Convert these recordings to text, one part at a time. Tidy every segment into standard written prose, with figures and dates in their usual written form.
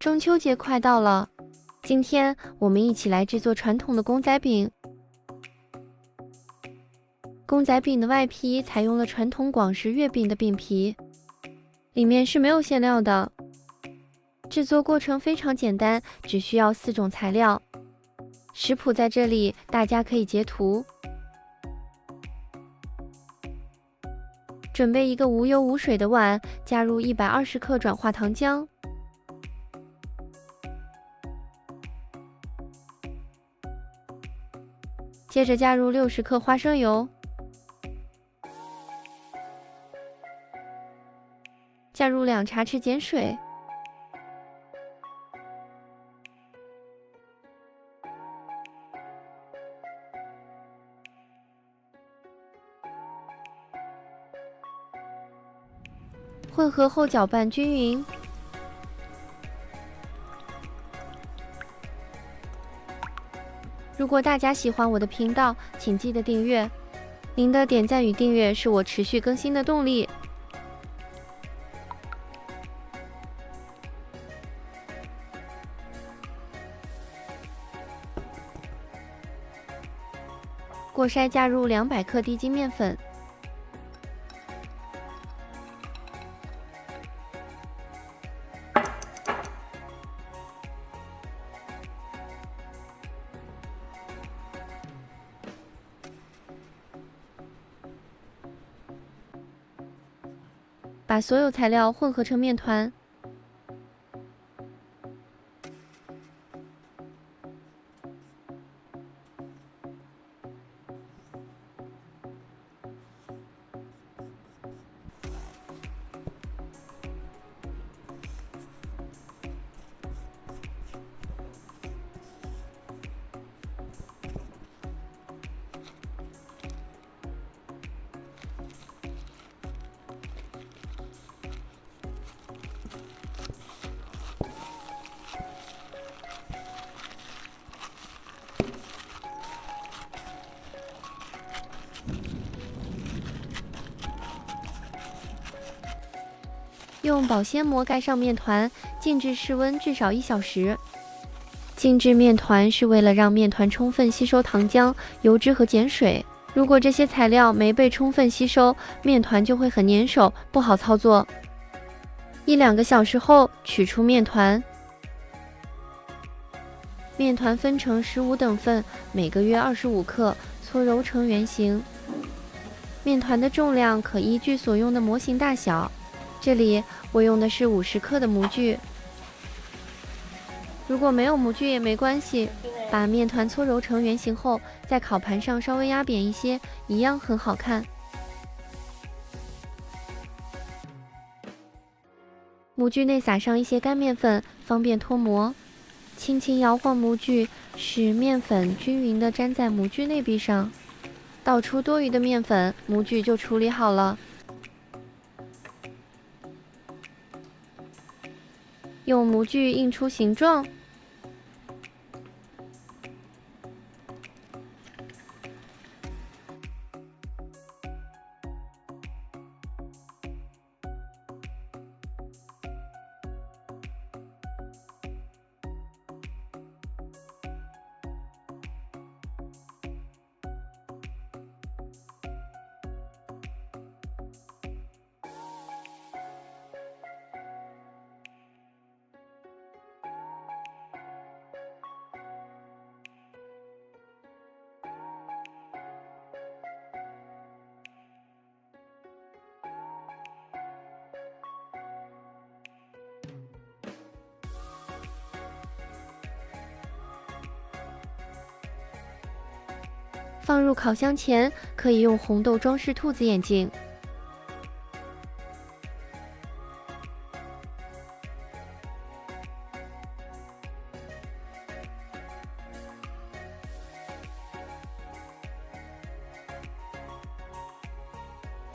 中秋节快到了，今天我们一起来制作传统的公仔饼。公仔饼的外皮采用了传统广式月饼的饼皮，里面是没有馅料的。制作过程非常简单，只需要4种材料。食谱在这里，大家可以截图。准备一个无油无水的碗，加入120克转化糖浆。接着加入60克花生油，加入2茶匙碱水，混合后搅拌均匀。如果大家喜欢我的频道，请记得订阅。您的点赞与订阅是我持续更新的动力。过筛加入200克低筋面粉，把所有材料混合成面团。用保鲜膜盖上面团，静置室温至少1小时。静置面团是为了让面团充分吸收糖浆、油脂和碱水。如果这些材料没被充分吸收，面团就会很粘手，不好操作。1-2个小时后，取出面团。面团分成15等份，每个约25克，搓揉成圆形。面团的重量可依据所用的模型大小。这里我用的是50克的模具，如果没有模具也没关系。把面团搓揉成圆形后，在烤盘上稍微压扁一些，一样很好看。模具内撒上一些干面粉，方便脱模。轻轻摇晃模具，使面粉均匀地粘在模具内壁上。倒出多余的面粉，模具就处理好了。用模具印出形状，放入烤箱前，可以用红豆装饰兔子眼睛。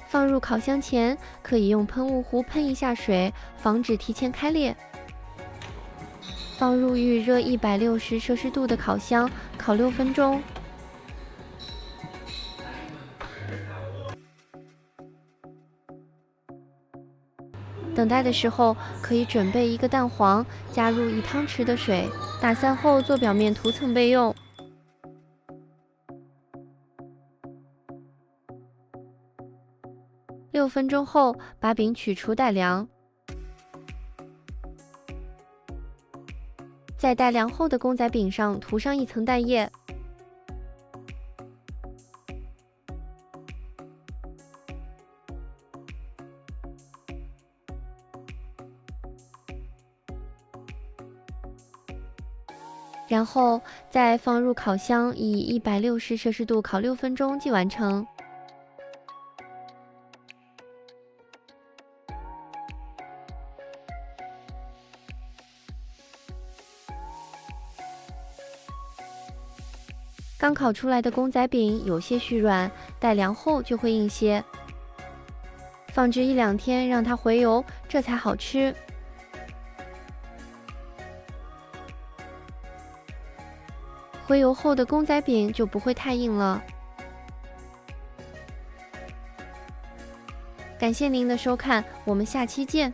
放入烤箱前，可以用喷雾壶喷一下水，防止提前开裂。放入预热160摄氏度的烤箱，烤6分钟。等等待的时候，可以准备一个蛋黄，加入1汤匙的水，打散后做表面涂层备用。6分钟后，把饼取出待凉。在待凉后的公仔饼上涂上1层蛋液。然后再放入烤箱，以160°C烤6分钟即完成。刚烤出来的公仔饼有些虚软，待凉后就会硬些。放置1、2天让它回油，这才好吃。回油后的公仔饼就不会太硬了。感谢您的收看，我们下期见。